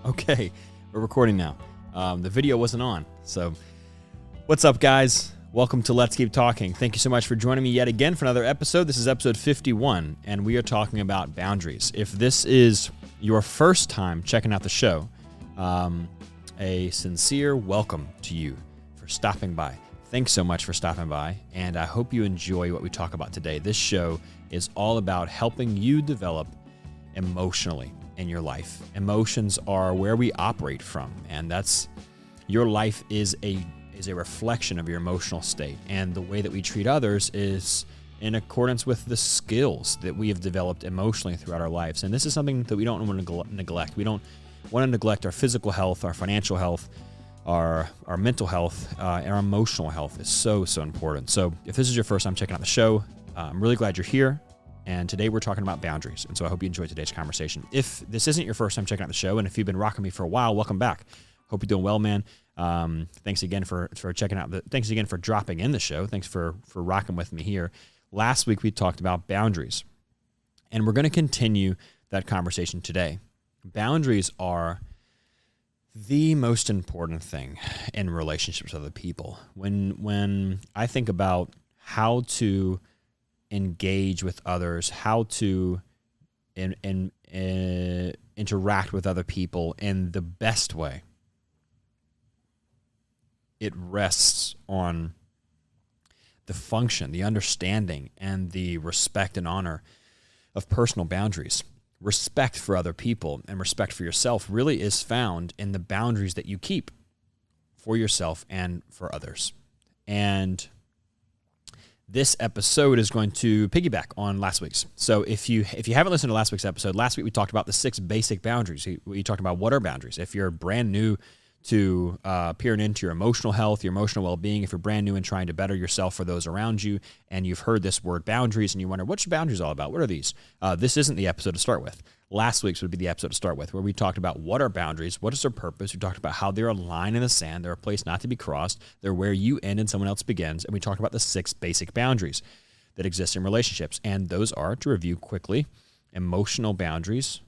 Okay, we're recording now. The video wasn't on. So what's up, guys? Welcome to Let's Keep Talking. Thank you so much for joining me yet again for another episode. This is episode 51, and we are talking about boundaries. If this is your first time checking out the show, a sincere welcome to you for stopping by. Thanks so much for stopping by, and I hope you enjoy what we talk about today. This show is all about helping you develop emotionally in your life. Emotions are where we operate from, and that's your life is a reflection of your emotional state, and the way that we treat others is in accordance with the skills that we have developed emotionally throughout our lives. And this is something that we don't want to neglect. We don't want to neglect our physical health, our financial health, our mental health, and our emotional health is so important. So if this is your first time checking out the show, I'm really glad you're here. And today we're talking about boundaries. And so I hope you enjoyed today's conversation. If this isn't your first time checking out the show, and if you've been rocking me for a while, welcome back. Hope you're doing well, man. Thanks again for checking out thanks again for dropping in the show. Thanks for rocking with me here. Last week we talked about boundaries, and we're going to continue that conversation today. Boundaries are the most important thing in relationships with other people. When I think about how to engage with others, how to interact with other people in the best way, it rests on the function, the understanding, and the respect and honor of personal boundaries. Respect for other people and respect for yourself really is found in the boundaries that you keep for yourself and for others. And this episode is going to piggyback on last week's. So if you haven't listened to last week's episode, last week we talked about the 6 basic boundaries. We talked about what are boundaries. If you're brand new to peering into your emotional health, your emotional well-being, if you're brand new and trying to better yourself for those around you, and you've heard this word boundaries and you wonder, what's boundaries all about? What are these? This isn't the episode to start with. Last week's would be the episode to start with, where we talked about what are boundaries, what is their purpose. We talked about how they're a line in the sand. They're a place not to be crossed. They're where you end and someone else begins. And we talked about the 6 basic boundaries that exist in relationships. And those are, to review quickly, emotional boundaries,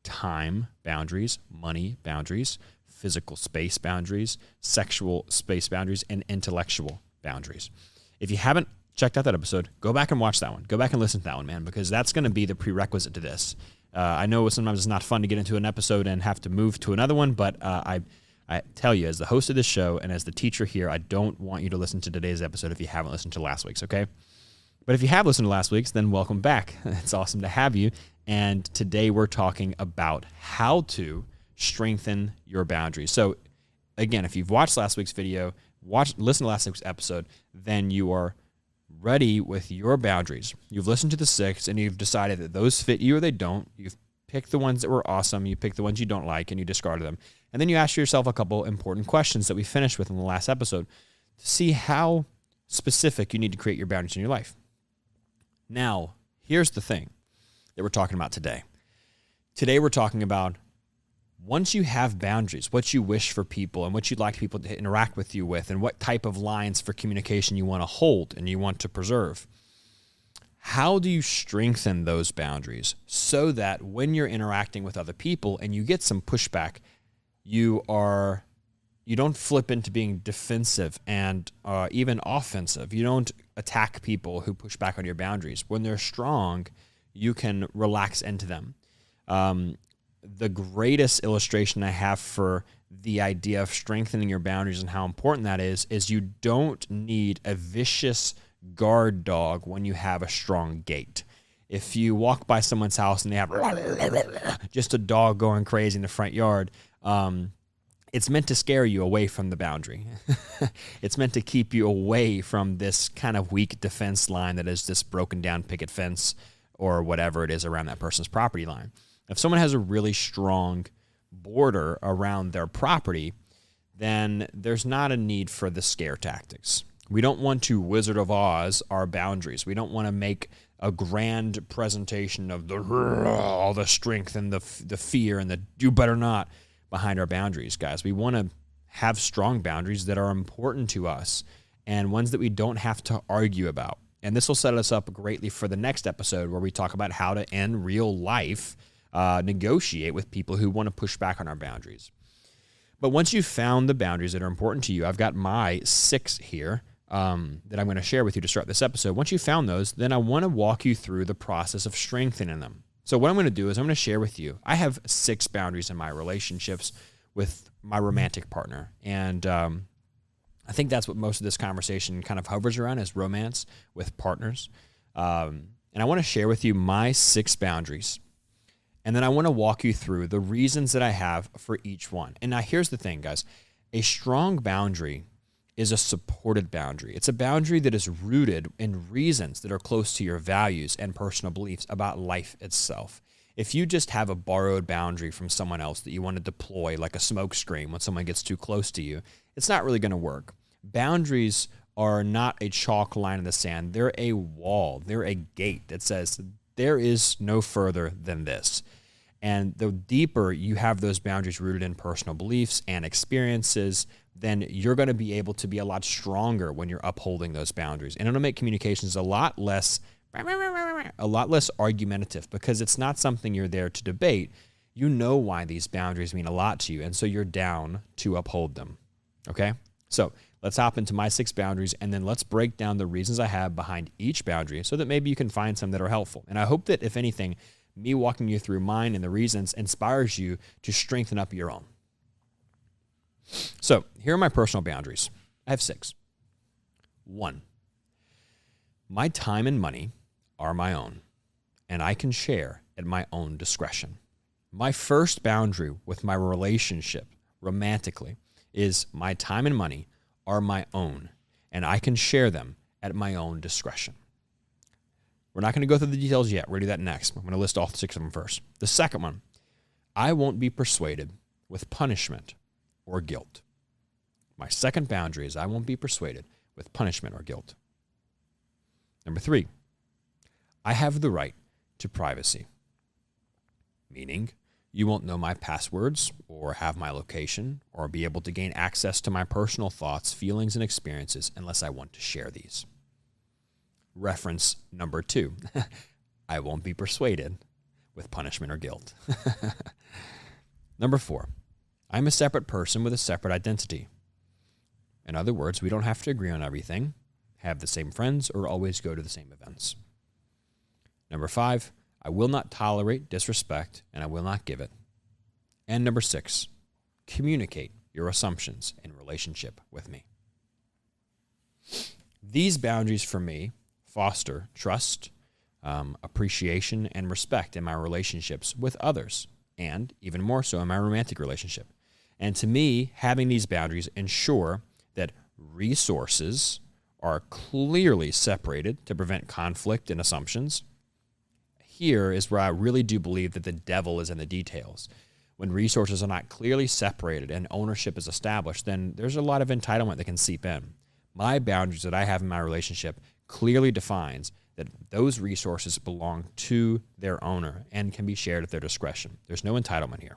time boundaries, money boundaries, physical space boundaries, sexual space boundaries, and intellectual boundaries. If you haven't checked out that episode, go back and watch that one. Go back and listen to that one, man, because that's going to be the prerequisite to this. I know sometimes it's not fun to get into an episode and have to move to another one, but I tell you, as the host of this show and as the teacher here, I don't want you to listen to today's episode if you haven't listened to last week's, okay? But if you have listened to last week's, then welcome back. It's awesome to have you. And today we're talking about how to strengthen your boundaries. So again, if you've watched last week's video, listen to last week's episode, then you are ready with your boundaries. You've listened to the 6 and you've decided that those fit you or they don't. You've picked the ones that were awesome. You picked the ones you don't like and you discarded them. And then you ask yourself a couple important questions that we finished with in the last episode to see how specific you need to create your boundaries in your life. Now, here's the thing that we're talking about today. Today we're talking about once you have boundaries, what you wish for people and what you'd like people to interact with you with, and what type of lines for communication you want to hold and you want to preserve. How do you strengthen those boundaries so that when you're interacting with other people and you get some pushback, you don't flip into being defensive and even offensive. You don't attack people who push back on your boundaries. When they're strong, you can relax into them. The greatest illustration I have for the idea of strengthening your boundaries and how important that is you don't need a vicious guard dog when you have a strong gate. If you walk by someone's house and they have just a dog going crazy in the front yard, it's meant to scare you away from the boundary. It's meant to keep you away from this kind of weak defense line that is this broken down picket fence or whatever it is around that person's property line. If someone has a really strong border around their property, then there's not a need for the scare tactics. We don't want to Wizard of Oz our boundaries. We don't want to make a grand presentation of all the strength and the fear and the you better not behind our boundaries, guys. We want to have strong boundaries that are important to us and ones that we don't have to argue about. And this will set us up greatly for the next episode where we talk about how to, in real life, negotiate with people who want to push back on our boundaries. But once you've found the boundaries that are important to you, I've got my 6 here that I'm going to share with you to start this episode. Once you've found those, then I want to walk you through the process of strengthening them. So what I'm going to do is I'm going to share with you, I have 6 boundaries in my relationships with my romantic partner. And I think that's what most of this conversation kind of hovers around, is romance with partners. And I want to share with you my 6 boundaries. And then I want to walk you through the reasons that I have for each one. And now here's the thing, guys. A strong boundary is a supported boundary. It's a boundary that is rooted in reasons that are close to your values and personal beliefs about life itself. If you just have a borrowed boundary from someone else that you want to deploy like a smoke screen when someone gets too close to you, it's not really going to work. Boundaries are not a chalk line in the sand. They're a wall. They're a gate that says there is no further than this. And the deeper you have those boundaries rooted in personal beliefs and experiences, then you're going to be able to be a lot stronger when you're upholding those boundaries. And it'll make communications a lot less argumentative, because it's not something you're there to debate. You know why these boundaries mean a lot to you, and so you're down to uphold them. Okay? So let's hop into my 6 boundaries, and then let's break down the reasons I have behind each boundary so that maybe you can find some that are helpful. And I hope that, if anything, me walking you through mine and the reasons inspires you to strengthen up your own. So here are my personal boundaries. I have 6. 1, my time and money are my own, and I can share at my own discretion. My first boundary with my relationship romantically is my time and money are my own, and I can share them at my own discretion. We're not going to go through the details yet. We're going to do that next. I'm going to list all 6 of them first. The second one, I won't be persuaded with punishment or guilt. My second boundary is I won't be persuaded with punishment or guilt. Number 3, I have the right to privacy, meaning you won't know my passwords or have my location or be able to gain access to my personal thoughts, feelings, and experiences unless I want to share these. Reference number 2, I won't be persuaded with punishment or guilt. Number 4, I'm a separate person with a separate identity. In other words, we don't have to agree on everything, have the same friends, or always go to the same events. Number 5, I will not tolerate disrespect, and I will not give it. And number 6, communicate your assumptions in relationship with me. These boundaries for me foster trust, appreciation, and respect in my relationships with others, and even more so in my romantic relationship. And to me, having these boundaries ensure that resources are clearly separated to prevent conflict and assumptions. Here is where I really do believe that the devil is in the details. When resources are not clearly separated and ownership is established, then there's a lot of entitlement that can seep in. My boundaries that I have in my relationship clearly defines that those resources belong to their owner and can be shared at their discretion. There's no entitlement here.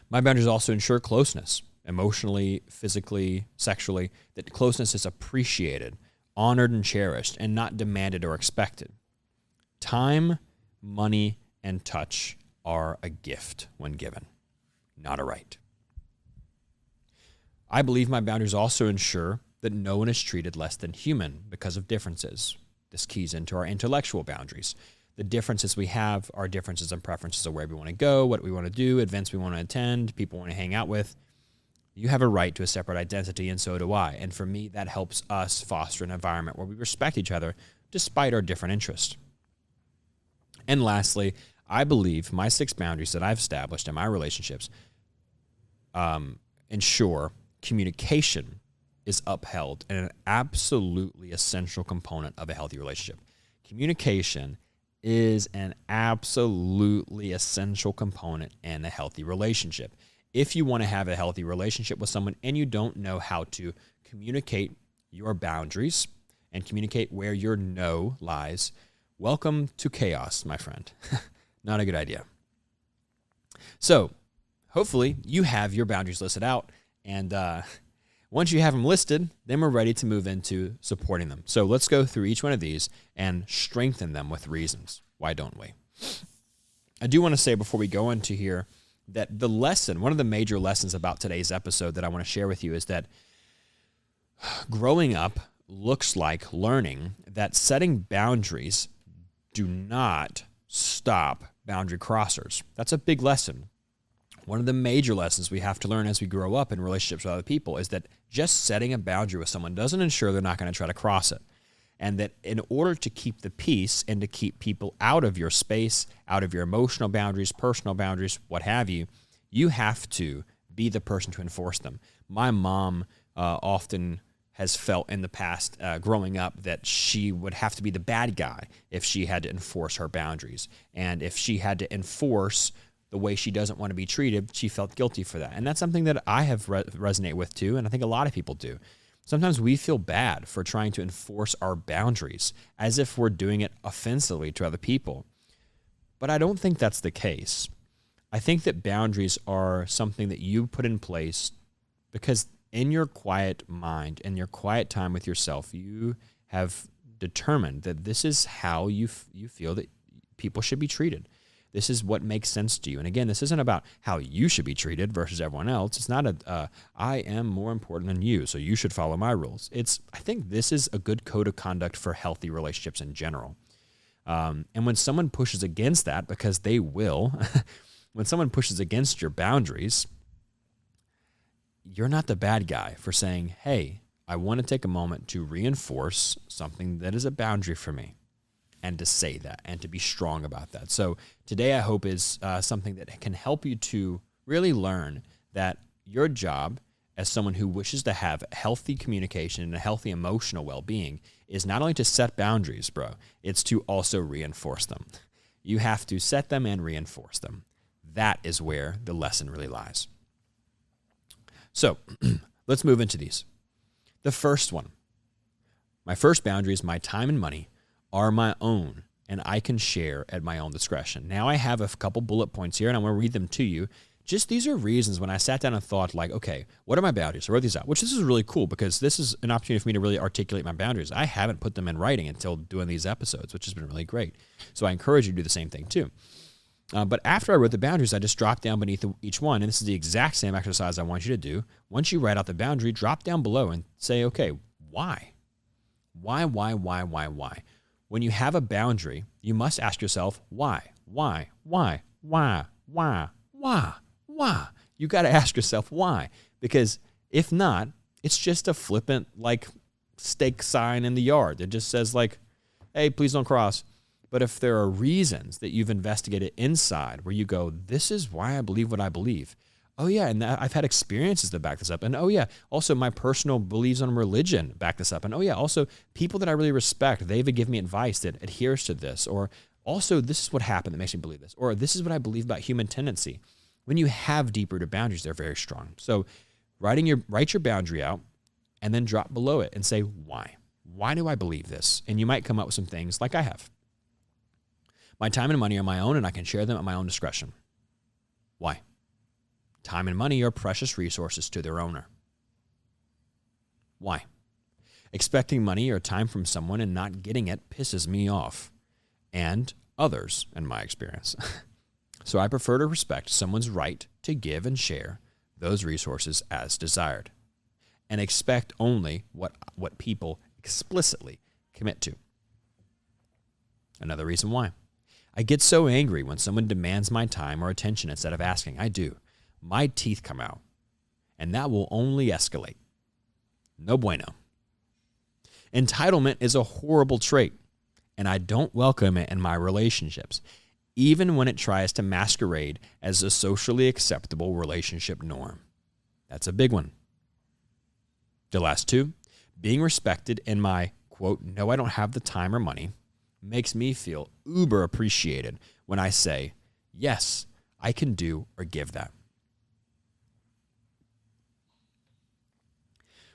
My boundaries also ensure closeness, emotionally, physically, sexually, that closeness is appreciated, honored, and cherished, and not demanded or expected. Time, money, and touch are a gift when given, not a right. I believe my boundaries also ensure that no one is treated less than human because of differences. This keys into our intellectual boundaries. The differences we have are differences and preferences of where we want to go, what we want to do, events we want to attend, people we want to hang out with. You have a right to a separate identity, and so do I. And for me, that helps us foster an environment where we respect each other despite our different interests. And lastly, I believe my 6 boundaries that I've established in my relationships ensure communication is upheld and an absolutely essential component of a healthy relationship. Communication is an absolutely essential component in a healthy relationship. If you want to have a healthy relationship with someone and you don't know how to communicate your boundaries and communicate where your no lies, welcome to chaos, my friend. Not a good idea. So hopefully you have your boundaries listed out, and once you have them listed, then we're ready to move into supporting them. So let's go through each one of these and strengthen them with reasons. Why don't we? I do want to say before we go into here that the lesson, one of the major lessons about today's episode that I want to share with you is that growing up looks like learning that setting boundaries do not stop boundary crossers. That's a big lesson. One of the major lessons we have to learn as we grow up in relationships with other people is that just setting a boundary with someone doesn't ensure they're not going to try to cross it. And that in order to keep the peace and to keep people out of your space, out of your emotional boundaries, personal boundaries, what have you, you have to be the person to enforce them. My mom often has felt in the past growing up that she would have to be the bad guy if she had to enforce her boundaries. And if she had to enforce the way she doesn't want to be treated, she felt guilty for that. And that's something that I have resonate with too, and I think a lot of people do. Sometimes we feel bad for trying to enforce our boundaries as if we're doing it offensively to other people. But I don't think that's the case. I think that boundaries are something that you put in place because in your quiet mind, in your quiet time with yourself, you have determined that this is how you feel that people should be treated. This is what makes sense to you. And again, this isn't about how you should be treated versus everyone else. It's not I am more important than you, so you should follow my rules. I think this is a good code of conduct for healthy relationships in general. And when someone pushes against that, because they will, when someone pushes against your boundaries, you're not the bad guy for saying, hey, I want to take a moment to reinforce something that is a boundary for me. And to say that and to be strong about that. So today I hope is something that can help you to really learn that your job as someone who wishes to have healthy communication and a healthy emotional well-being is not only to set boundaries, bro, it's to also reinforce them. You have to set them and reinforce them. That is where the lesson really lies. So let's move into these. The first one, my first boundary is my time and money are my own, and I can share at my own discretion. Now I have a couple bullet points here, and I'm going to read them to you. Just these are reasons when I sat down and thought, like, okay, what are my boundaries? I wrote these out, which this is really cool because this is an opportunity for me to really articulate my boundaries. I haven't put them in writing until doing these episodes, which has been really great. So I encourage you to do the same thing too. But after I wrote the boundaries, I just dropped down beneath each one, and this is the exact same exercise I want you to do. Once you write out the boundary, drop down below and say, okay, why? Why? When you have a boundary, you must ask yourself, why? You got to ask yourself why. Because if not, it's just a flippant, like, stake sign in the yard that just says, like, hey, please don't cross. But if there are reasons that you've investigated inside where you go, this is why I believe what I believe. Oh, yeah, and I've had experiences that back this up. And, oh, yeah, also my personal beliefs on religion back this up. And, oh, yeah, also people that I really respect, they've given me advice that adheres to this. Or also this is what happened that makes me believe this. Or this is what I believe about human tendency. When you have deep-rooted boundaries, they're very strong. So write your boundary out and then drop below it and say, why? Why do I believe this? And you might come up with some things like I have. My time and money are my own, and I can share them at my own discretion. Why? Time and money are precious resources to their owner. Why? Expecting money or time from someone and not getting it pisses me off, and others, in my experience. So I prefer to respect someone's right to give and share those resources as desired, and expect only what people explicitly commit to. Another reason why. I get so angry when someone demands my time or attention instead of asking. I do. My teeth come out, and that will only escalate. No bueno. Entitlement is a horrible trait, and I don't welcome it in my relationships, even when it tries to masquerade as a socially acceptable relationship norm. That's a big one. The last two, being respected in my, quote, no, I don't have the time or money, makes me feel uber appreciated when I say, yes, I can do or give that.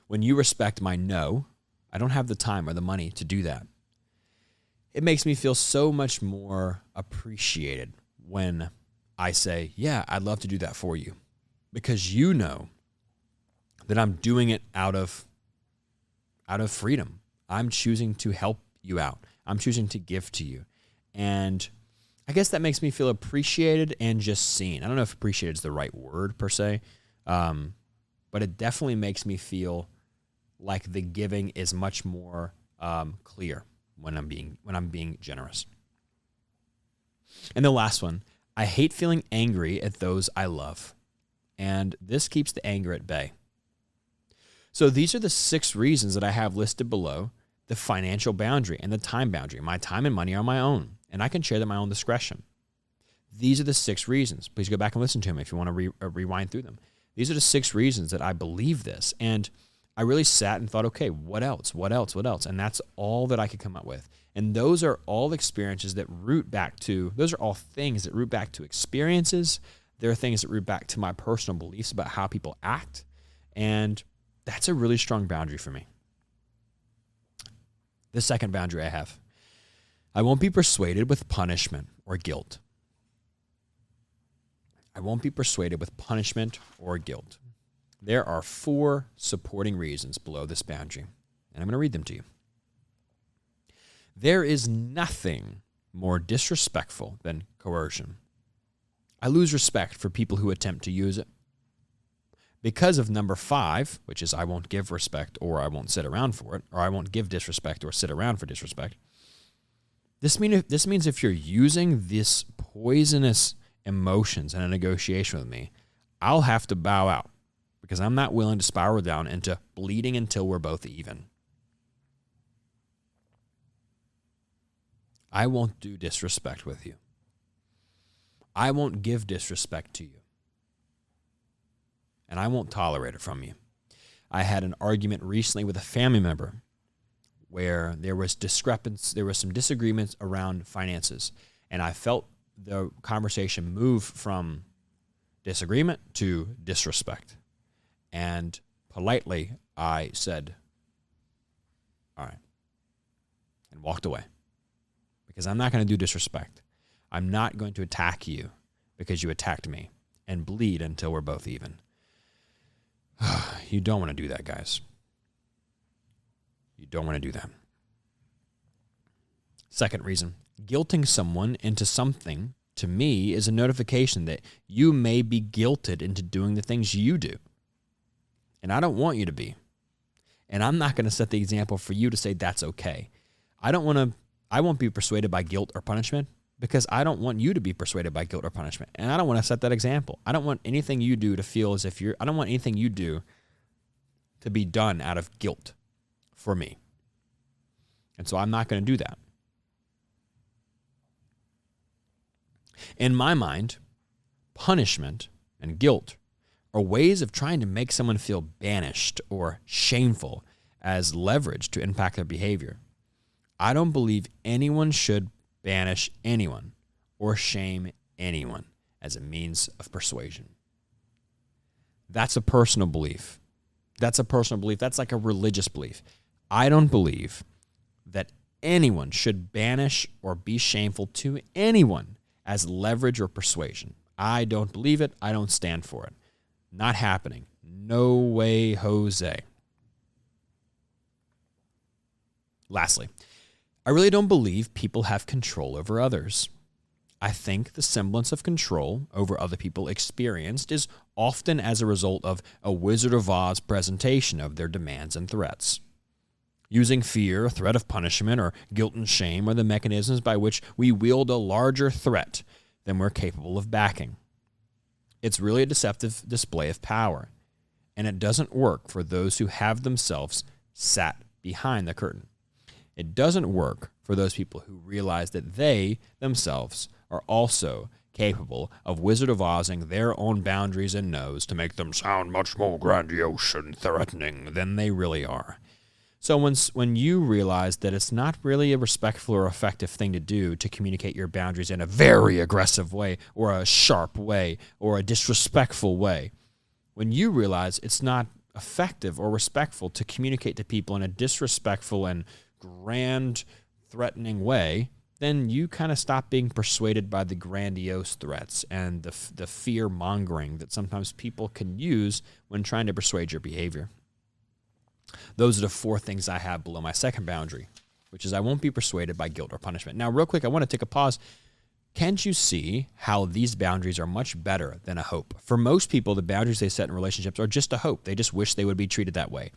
When you respect my no, I don't have the time or the money to do that. It makes me feel so much more appreciated when I say, yeah, I'd love to do that for you. Because you know that I'm doing it out of freedom. I'm choosing to help you out. I'm choosing to give to you. And I guess that makes me feel appreciated and just seen. I don't know if appreciated is the right word per se, but it definitely makes me feel like the giving is much more clear when I'm being generous. And the last one, I hate feeling angry at those I love, and this keeps the anger at bay. So these are the 6 reasons that I have listed below: the financial boundary and the time boundary. My time and money are my own, and I can share them at my own discretion. These are the 6 reasons. Please go back and listen to them if you want to rewind through them. These are the 6 reasons that I believe this. And I really sat and thought, okay, what else? And that's all that I could come up with. And those are all experiences that root back to, those are all things that root back to experiences. There are things that root back to my personal beliefs about how people act. And that's a really strong boundary for me. The second boundary I have: I won't be persuaded with punishment or guilt. I won't be persuaded with punishment or guilt. There are 4 supporting reasons below this boundary, and I'm going to read them to you. There is nothing more disrespectful than coercion. I lose respect for people who attempt to use it. Because of number 5, which is I won't give respect or I won't sit around for it, or I won't give disrespect or sit around for disrespect. This means if you're using this poisonous emotions in a negotiation with me, I'll have to bow out because I'm not willing to spiral down into bleeding until we're both even. I won't do disrespect with you. I won't give disrespect to you. And I won't tolerate it from you. I had an argument recently with a family member where there was some disagreements around finances, and I felt the conversation move from disagreement to disrespect. And politely, I said, all right, and walked away. Because I'm not going to do disrespect. I'm not going to attack you because you attacked me and bleed until we're both even. You don't want to do that, guys. You don't want to do that. Second reason, guilting someone into something, to me, is a notification that you may be guilted into doing the things you do. And I don't want you to be. And I'm not going to set the example for you to say that's okay. I won't be persuaded by guilt or punishment because I don't want you to be persuaded by guilt or punishment. And I don't want to set that example. I don't want anything you do to feel as if I don't want anything you do to be done out of guilt for me. And so I'm not going to do that. In my mind, punishment and guilt are ways of trying to make someone feel banished or shameful as leverage to impact their behavior. I don't believe anyone should banish anyone or shame anyone as a means of persuasion. That's a personal belief. That's like a religious belief. I don't believe that anyone should banish or be shameful to anyone as leverage or persuasion. I don't believe it. I don't stand for it. Not happening. No way, Jose. Lastly, I really don't believe people have control over others. I think the semblance of control over other people experienced is often as a result of a Wizard of Oz presentation of their demands and threats. Using fear, threat of punishment, or guilt and shame are the mechanisms by which we wield a larger threat than we're capable of backing. It's really a deceptive display of power, and it doesn't work for those who have themselves sat behind the curtain. It doesn't work for those people who realize that they themselves are also capable of Wizard of Ozing their own boundaries and no's to make them sound much more grandiose and threatening than they really are. So when you realize that it's not really a respectful or effective thing to do to communicate your boundaries in a very aggressive way or a sharp way or a disrespectful way, when you realize it's not effective or respectful to communicate to people in a disrespectful and grand, threatening way, then you kind of stop being persuaded by the grandiose threats and the fear-mongering that sometimes people can use when trying to persuade your behavior. Those are the 4 things I have below my second boundary, which is I won't be persuaded by guilt or punishment. Now, real quick, I want to take a pause. Can't you see how these boundaries are much better than a hope? For most people, the boundaries they set in relationships are just a hope. They just wish they would be treated that way.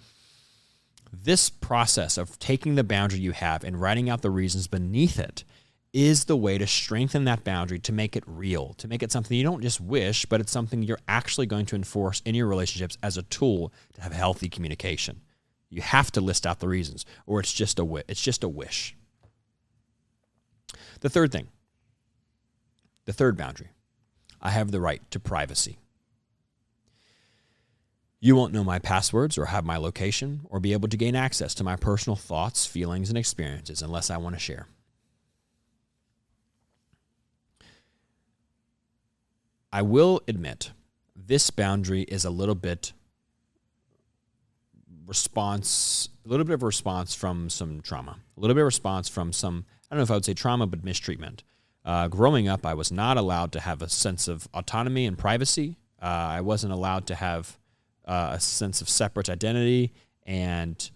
This process of taking the boundary you have and writing out the reasons beneath it is the way to strengthen that boundary, to make it real, to make it something you don't just wish, but it's something you're actually going to enforce in your relationships as a tool to have healthy communication. You have to list out the reasons, or it's just a wish. The third thing, the third boundary, I have the right to privacy. You won't know my passwords or have my location or be able to gain access to my personal thoughts, feelings, and experiences unless I want to share. I will admit this boundary is a little bit of a response from some trauma, a little bit of response from some, I don't know if I would say trauma, but mistreatment. Growing up, I was not allowed to have a sense of autonomy and privacy. I wasn't allowed to have a sense of separate identity and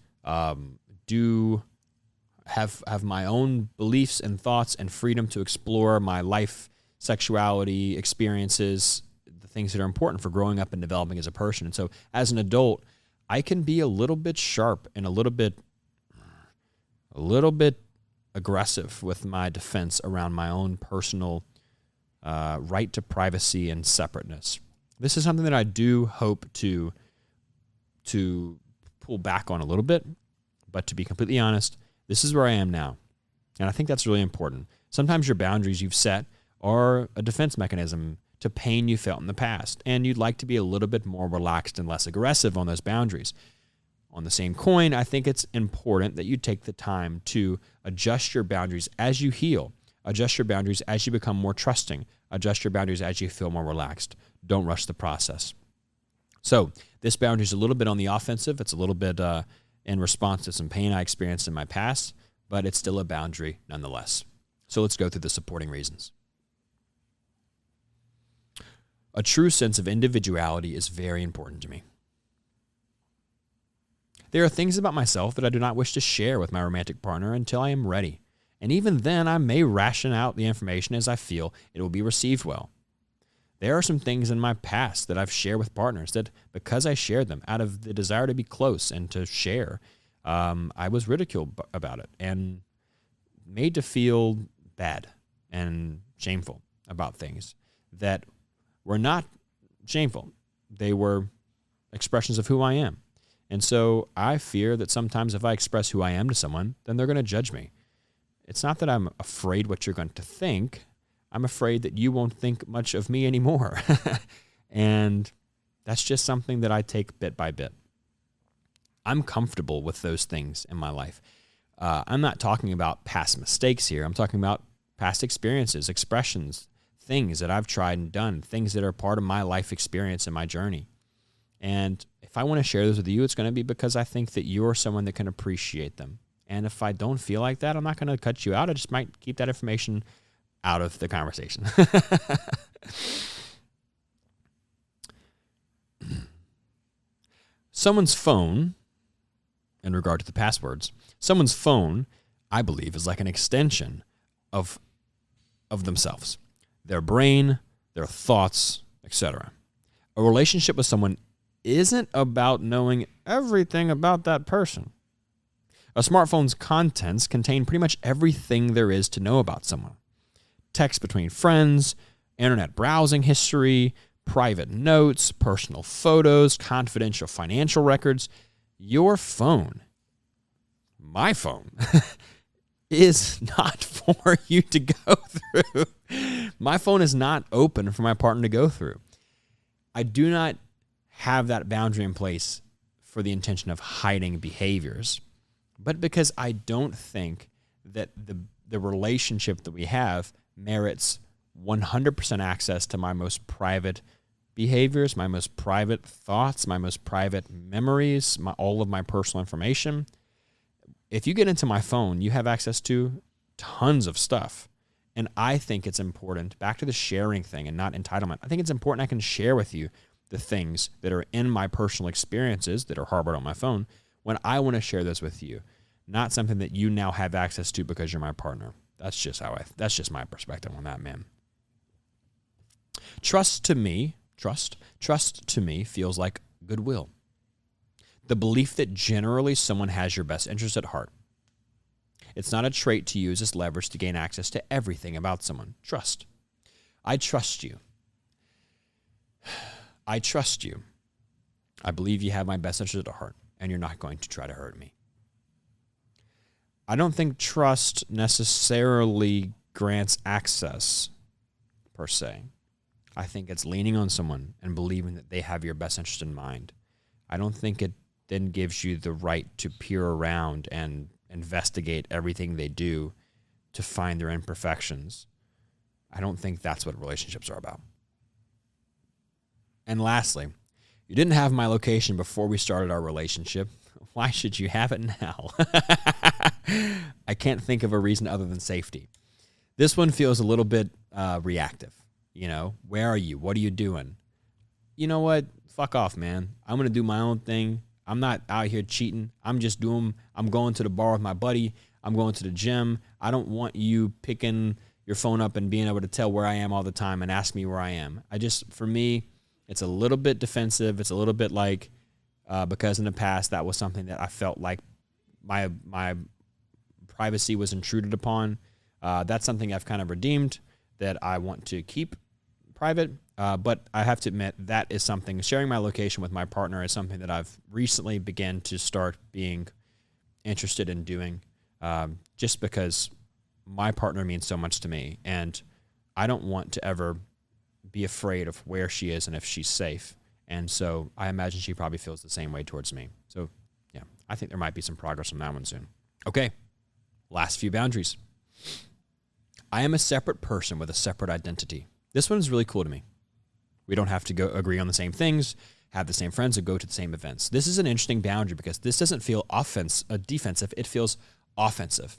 have my own beliefs and thoughts and freedom to explore my life, sexuality, experiences, the things that are important for growing up and developing as a person. And so as an adult, I can be a little bit sharp and a little bit aggressive with my defense around my own personal right to privacy and separateness. This is something that I do hope to pull back on a little bit, but to be completely honest, this is where I am now. And I think that's really important. Sometimes your boundaries you've set are a defense mechanism to pain you felt in the past, and you'd like to be a little bit more relaxed and less aggressive on those boundaries. On the same coin, I think it's important that you take the time to adjust your boundaries as you heal, adjust your boundaries as you become more trusting, adjust your boundaries as you feel more relaxed. Don't rush the process. So this boundary is a little bit on the offensive. It's a little bit in response to some pain I experienced in my past, but it's still a boundary nonetheless. So let's go through the supporting reasons. A true sense of individuality is very important to me. There are things about myself that I do not wish to share with my romantic partner until I am ready. And even then, I may ration out the information as I feel it will be received well. There are some things in my past that I've shared with partners that, because I shared them out of the desire to be close and to share, I was ridiculed about it and made to feel bad and shameful about things that were not shameful. They were expressions of who I am. And so I fear that sometimes if I express who I am to someone, then they're going to judge me. It's not that I'm afraid what you're going to think. I'm afraid that you won't think much of me anymore. And that's just something that I take bit by bit. I'm comfortable with those things in my life. I'm not talking about past mistakes here. I'm talking about past experiences, expressions, things that I've tried and done, things that are part of my life experience and my journey. And if I want to share those with you, it's going to be because I think that you're someone that can appreciate them. And if I don't feel like that, I'm not going to cut you out. I just might keep that information out of the conversation. Someone's phone, in regard to the passwords, someone's phone, I believe, is like an extension of themselves. Their brain, their thoughts, etc. A relationship with someone isn't about knowing everything about that person. A smartphone's contents contain pretty much everything there is to know about someone. Text between friends, internet browsing history, private notes, personal photos, confidential financial records. Your phone, my phone, is not for you to go through. My phone is not open for my partner to go through. I do not have that boundary in place for the intention of hiding behaviors, but because I don't think that the relationship that we have merits 100% access to my most private behaviors, my most private thoughts, my most private memories, all of my personal information. If you get into my phone, you have access to tons of stuff. And I think it's important, back to the sharing thing and not entitlement, I think it's important I can share with you the things that are in my personal experiences that are harbored on my phone when I want to share those with you, not something that you now have access to because you're my partner. That's just my perspective on that, man. Trust to me feels like goodwill. The belief that generally someone has your best interest at heart. It's not a trait to use as leverage to gain access to everything about someone. Trust. I trust you. I trust you. I believe you have my best interest at heart, and you're not going to try to hurt me. I don't think trust necessarily grants access, per se. I think it's leaning on someone and believing that they have your best interest in mind. I don't think it then gives you the right to peer around and investigate everything they do to find their imperfections. I don't think that's what relationships are about. And lastly, you didn't have my location before we started our relationship. Why should you have it now? I can't think of a reason other than safety. This one feels a little bit reactive. You know, where are you? What are you doing? You know what? Fuck off, man. I'm going to do my own thing. I'm not out here cheating. I'm going to the bar with my buddy. I'm going to the gym. I don't want you picking your phone up and being able to tell where I am all the time and ask me where I am. For me, it's a little bit defensive. It's a little bit like, because in the past that was something that I felt like my privacy was intruded upon. That's something I've kind of redeemed that I want to keep private. But I have to admit that is something, sharing my location with my partner is something that I've recently began to start being interested in doing, just because my partner means so much to me, and I don't want to ever be afraid of where she is and if she's safe. And so I imagine she probably feels the same way towards me. So yeah, I think there might be some progress on that one soon. Okay, last few boundaries. I am a separate person with a separate identity. This one is really cool to me. We don't have to go agree on the same things, have the same friends, or go to the same events. This is an interesting boundary because this doesn't feel defensive. It feels offensive.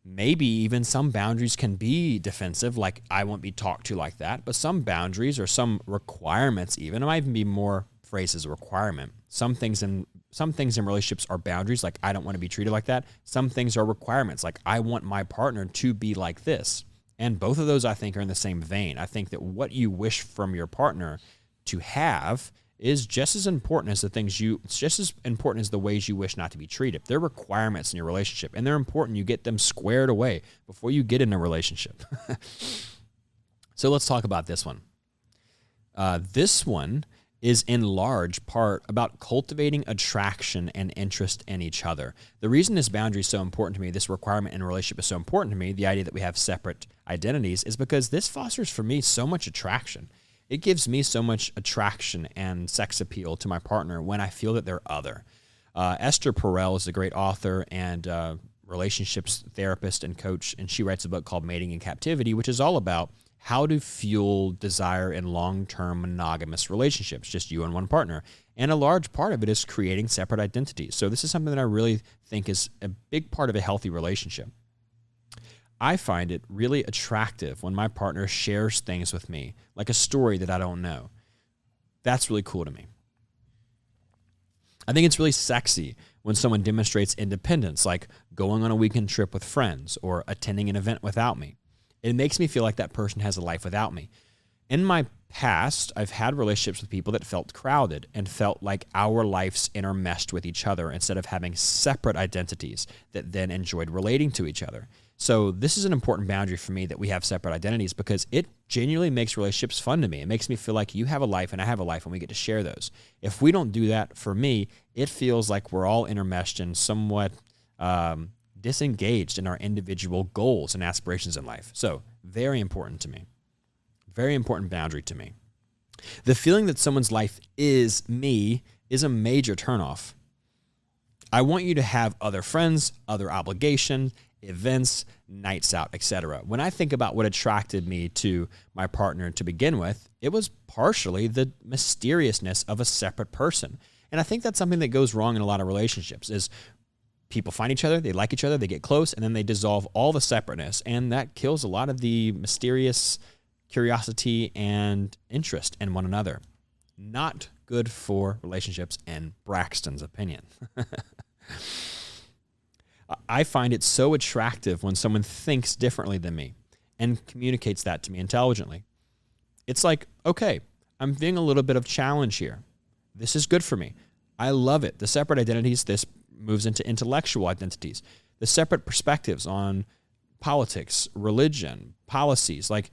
Maybe even some boundaries can be defensive, like I won't be talked to like that. But some boundaries or some requirements, even it might even be more phrased as a requirement. Some things in relationships are boundaries, like I don't want to be treated like that. Some things are requirements, like I want my partner to be like this. And both of those, I think, are in the same vein. I think that what you wish from your partner to have is just as important as it's just as important as the ways you wish not to be treated. They're requirements in your relationship, and they're important. You get them squared away before you get in a relationship. So let's talk about this one. This one is in large part about cultivating attraction and interest in each other. The reason this boundary is so important to me, this requirement in a relationship is so important to me, the idea that we have separate identities, is because this fosters for me so much attraction. It gives me so much attraction and sex appeal to my partner when I feel that they're other. Esther Perel is a great author and relationships therapist and coach, and she writes a book called Mating in Captivity, which is all about how to fuel desire in long-term monogamous relationships, just you and one partner. And a large part of it is creating separate identities. So this is something that I really think is a big part of a healthy relationship. I find it really attractive when my partner shares things with me, like a story that I don't know. That's really cool to me. I think it's really sexy when someone demonstrates independence, like going on a weekend trip with friends or attending an event without me. It makes me feel like that person has a life without me. In my past, I've had relationships with people that felt crowded and felt like our lives intermeshed with each other instead of having separate identities that then enjoyed relating to each other. So this is an important boundary for me that we have separate identities because it genuinely makes relationships fun to me. It makes me feel like you have a life and I have a life and we get to share those. If we don't do that, for me, it feels like we're all intermeshed and somewhat disengaged in our individual goals and aspirations in life. So very important to me. Very important boundary to me. The feeling that someone's life is me is a major turnoff. I want you to have other friends, other obligations, events, nights out, etc. When I think about what attracted me to my partner to begin with, it was partially the mysteriousness of a separate person. And I think that's something that goes wrong in a lot of relationships is people find each other, they like each other, they get close, and then they dissolve all the separateness. And that kills a lot of the mysterious curiosity and interest in one another. Not good for relationships in Braxton's opinion. I find it so attractive when someone thinks differently than me and communicates that to me intelligently. It's like, okay, I'm feeling a little bit of challenge here. This is good for me. I love it. The separate identities, this moves into intellectual identities. The separate perspectives on politics, religion, policies, like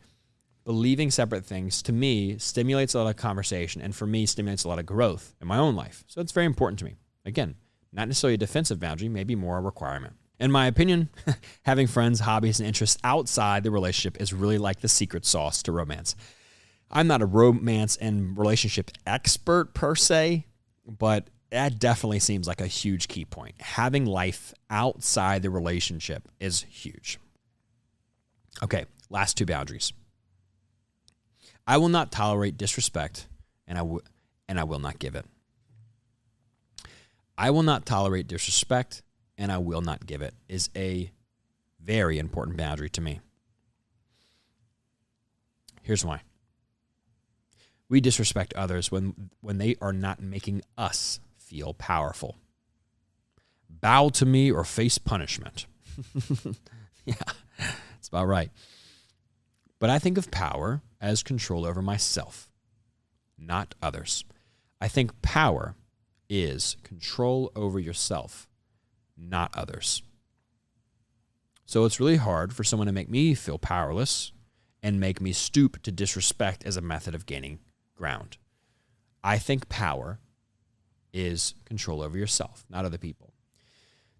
believing separate things, to me, stimulates a lot of conversation, and for me, stimulates a lot of growth in my own life. So it's very important to me. Again, not necessarily a defensive boundary, maybe more a requirement. In my opinion, having friends, hobbies, and interests outside the relationship is really like the secret sauce to romance. I'm not a romance and relationship expert per se, but that definitely seems like a huge key point. Having life outside the relationship is huge. Okay, last two boundaries. I will not tolerate disrespect, and I will not give it. I will not tolerate disrespect, and I will not give it is a very important boundary to me. Here's why. We disrespect others when they are not making us feel powerful. Bow to me or face punishment. Yeah, that's about right. But I think of power as control over myself, not others. I think power is control over yourself, not others. So it's really hard for someone to make me feel powerless and make me stoop to disrespect as a method of gaining ground. I think power is control over yourself, not other people.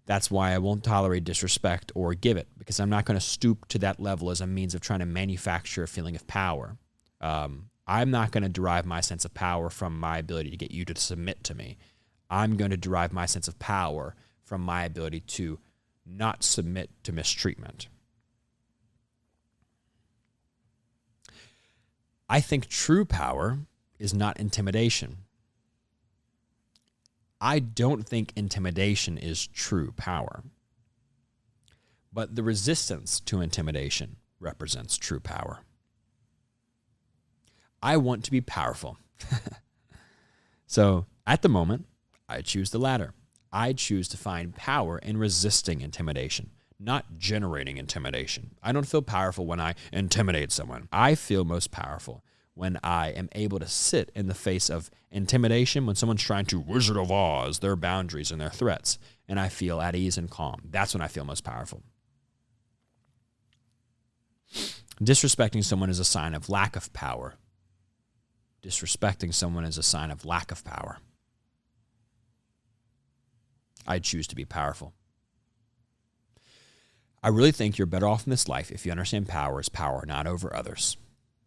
That's why I won't tolerate disrespect or give it, because I'm not going to stoop to that level as a means of trying to manufacture a feeling of power. I'm not going to derive my sense of power from my ability to get you to submit to me. I'm going to derive my sense of power from my ability to not submit to mistreatment. I think true power is not intimidation. I don't think intimidation is true power. But the resistance to intimidation represents true power. I want to be powerful. So at the moment, I choose the latter. I choose to find power in resisting intimidation, not generating intimidation. I don't feel powerful when I intimidate someone. I feel most powerful when I am able to sit in the face of intimidation, when someone's trying to Wizard of Oz their boundaries and their threats, and I feel at ease and calm. That's when I feel most powerful. Disrespecting someone is a sign of lack of power. Disrespecting someone is a sign of lack of power. I choose to be powerful. I really think you're better off in this life if you understand power is power not over others,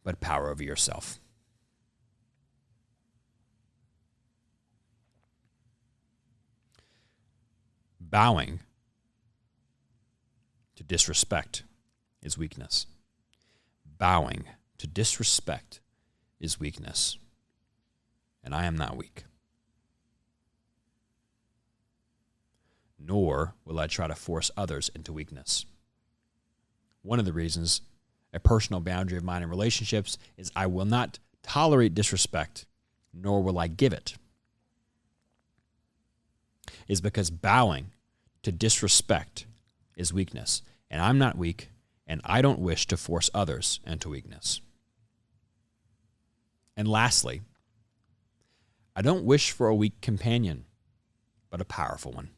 but power over yourself. Bowing to disrespect is weakness. Bowing to disrespect is weakness. And I am not weak. Nor will I try to force others into weakness. One of the reasons a personal boundary of mine in relationships is I will not tolerate disrespect, nor will I give it. Is because bowing to disrespect is weakness. And I'm not weak, and I don't wish to force others into weakness. And lastly, I don't wish for a weak companion, but a powerful one.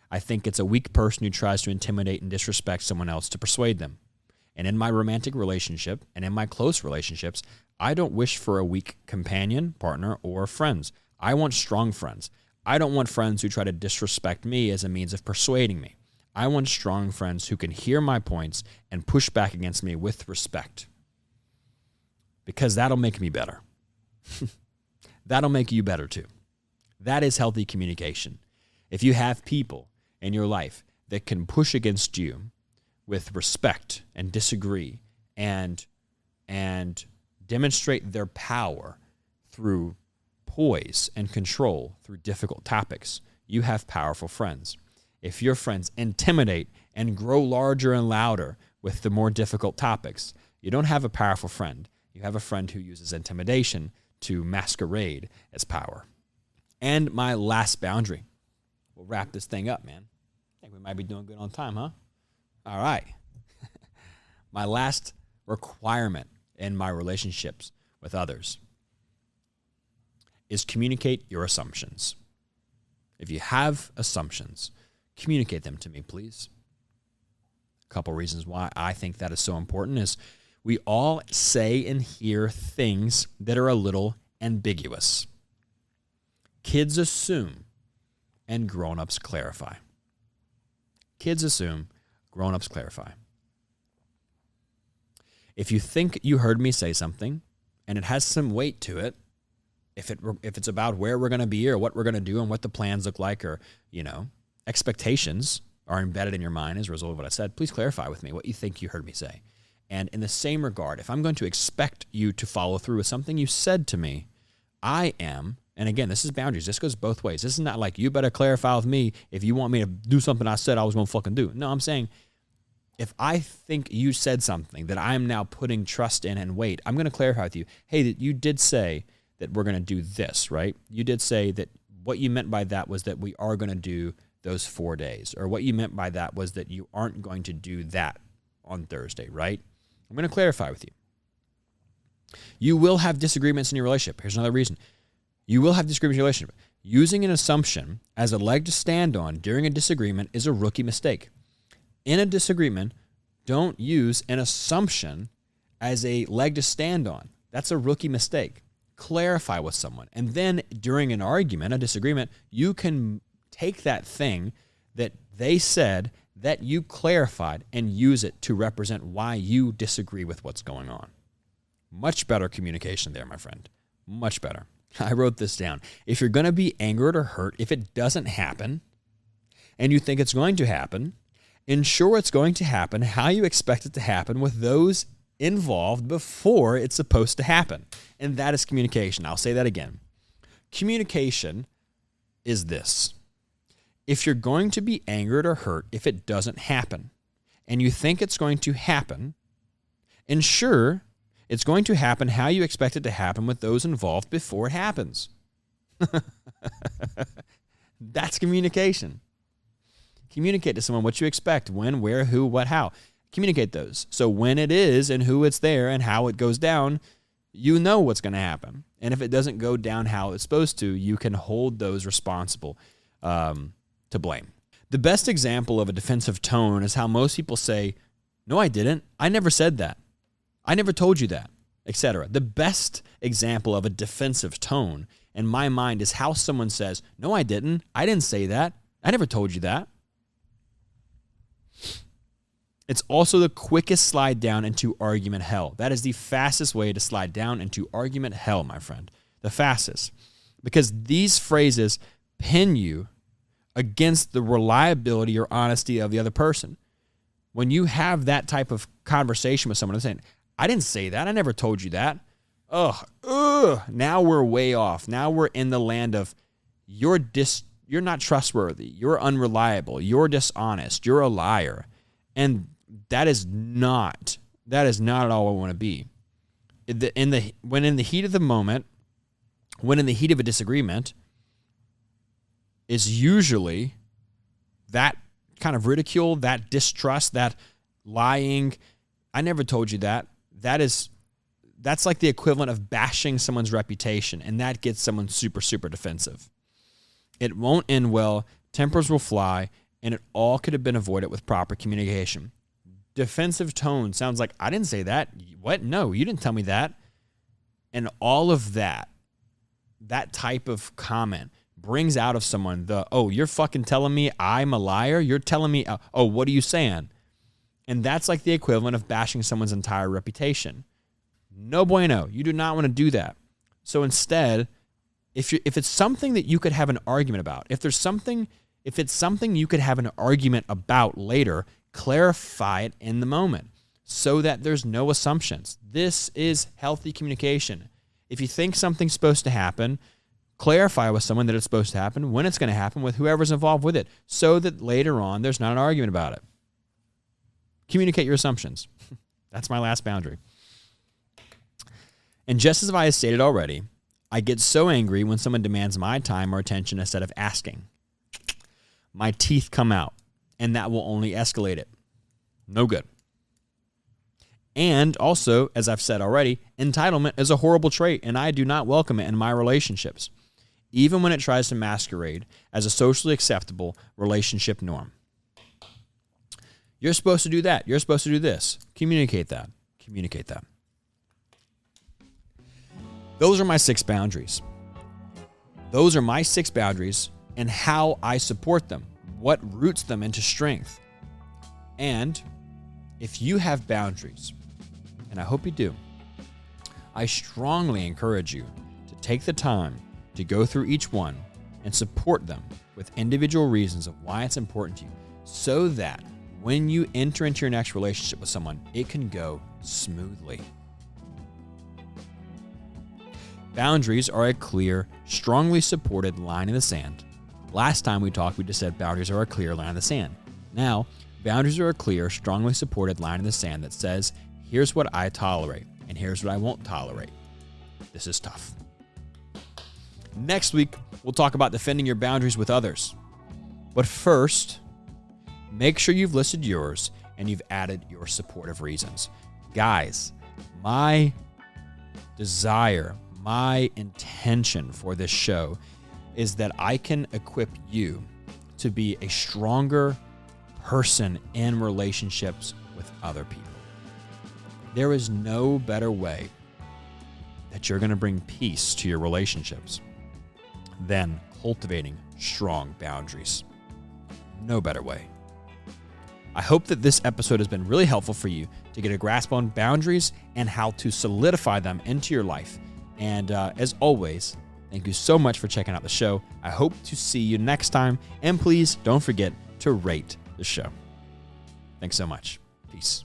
I think it's a weak person who tries to intimidate and disrespect someone else to persuade them. And in my romantic relationship and in my close relationships, I don't wish for a weak companion, partner, or friends. I want strong friends. I don't want friends who try to disrespect me as a means of persuading me. I want strong friends who can hear my points and push back against me with respect. Because that'll make me better. That'll make you better too. That is healthy communication. If you have people in your life that can push against you with respect and disagree and demonstrate their power through poise and control through difficult topics, you have powerful friends. If your friends intimidate and grow larger and louder with the more difficult topics, you don't have a powerful friend. You have a friend who uses intimidation to masquerade as power. And my last boundary. We'll wrap this thing up, man. I think we might be doing good on time, huh? All right. My last requirement in my relationships with others is communicate your assumptions. If you have assumptions, communicate them to me, please. A couple reasons why I think that is so important is we all say and hear things that are a little ambiguous. Kids assume and grown-ups clarify. Kids assume, grown-ups clarify. If you think you heard me say something and it has some weight to it, if it's about where we're going to be or what we're going to do and what the plans look like, or, expectations are embedded in your mind as a result of what I said, please clarify with me what you think you heard me say. And in the same regard, if I'm going to expect you to follow through with something you said to me, I am, and again, this is boundaries. This goes both ways. This is not like you better clarify with me if you want me to do something I said I was going to fucking do. No, I'm saying if I think you said something that I'm now putting trust in and weight, I'm going to clarify with you, hey, that you did say that we're going to do this, right? You did say that what you meant by that was that we are going to do those 4 days, or what you meant by that was that you aren't going to do that on Thursday, right? I'm going to clarify with you. You will have disagreements in your relationship. Here's another reason. You will have disagreements in your relationship. Using an assumption as a leg to stand on during a disagreement is a rookie mistake. In a disagreement, don't use an assumption as a leg to stand on. That's a rookie mistake. Clarify with someone. And then during an argument, a disagreement, you can take that thing that they said that you clarified and use it to represent why you disagree with what's going on. Much better communication there, my friend. Much better. I wrote this down. If you're going to be angered or hurt, if it doesn't happen and you think it's going to happen, ensure it's going to happen how you expect it to happen with those involved before it's supposed to happen. And that is communication. I'll say that again. Communication is this. If you're going to be angered or hurt if it doesn't happen, and you think it's going to happen, ensure it's going to happen how you expect it to happen with those involved before it happens. That's communication. Communicate to someone what you expect, when, where, who, what, how. Communicate those. So when it is and who it's there and how it goes down, you know what's going to happen. And if it doesn't go down how it's supposed to, you can hold those responsible to blame. The best example of a defensive tone is how most people say, no, I didn't. I never said that. I never told you that, etc. The best example of a defensive tone in my mind is how someone says, no, I didn't. I didn't say that. I never told you that. It's also the quickest slide down into argument hell. That is the fastest way to slide down into argument hell, my friend. The fastest. Because these phrases pin you against the reliability or honesty of the other person. When you have that type of conversation with someone saying, I didn't say that. I never told you that. Now we're way off. Now we're in the land of you're not trustworthy. You're unreliable. You're dishonest. You're a liar. And that is not at all what we want to be. When in the heat of the moment, when in the heat of a disagreement, is usually that kind of ridicule, that distrust, that lying. I never told you that. That's like the equivalent of bashing someone's reputation, and that gets someone super, super defensive. It won't end well. Tempers will fly, and it all could have been avoided with proper communication. Defensive tone sounds like, I didn't say that. What? No, you didn't tell me that. And all of that type of comment brings out of someone you're fucking telling me I'm a liar? You're telling me, what are you saying? And that's like the equivalent of bashing someone's entire reputation. No bueno. You do not want to do that. So instead, if it's something that you could have an argument about, if it's something you could have an argument about later, clarify it in the moment so that there's no assumptions. This is healthy communication. If you think something's supposed to happen, clarify with someone that it's supposed to happen, when it's going to happen, with whoever's involved with it, so that later on there's not an argument about it. Communicate your assumptions. That's my last boundary. And just as I have stated already, I get so angry when someone demands my time or attention instead of asking. My teeth come out, and that will only escalate it. No good. And also, as I've said already, entitlement is a horrible trait, and I do not welcome it in my relationships, even when it tries to masquerade as a socially acceptable relationship norm. You're supposed to do that. You're supposed to do this. Communicate that. Communicate that. Those are my 6 boundaries. Those are my 6 boundaries and how I support them, what roots them into strength. And if you have boundaries, and I hope you do, I strongly encourage you to take the time to go through each one and support them with individual reasons of why it's important to you, so that when you enter into your next relationship with someone, it can go smoothly. Boundaries are a clear, strongly supported line in the sand. Last time we talked, we just said boundaries are a clear line in the sand. Now, boundaries are a clear, strongly supported line in the sand that says, here's what I tolerate, and here's what I won't tolerate. This is tough. Next week, we'll talk about defending your boundaries with others. But first, make sure you've listed yours and you've added your supportive reasons. Guys, my desire, my intention for this show is that I can equip you to be a stronger person in relationships with other people. There is no better way that you're going to bring peace to your relationships than cultivating strong boundaries. No better way. I hope that this episode has been really helpful for you to get a grasp on boundaries and how to solidify them into your life. And as always, thank you so much for checking out the show. I hope to see you next time. And please don't forget to rate the show. Thanks so much. Peace.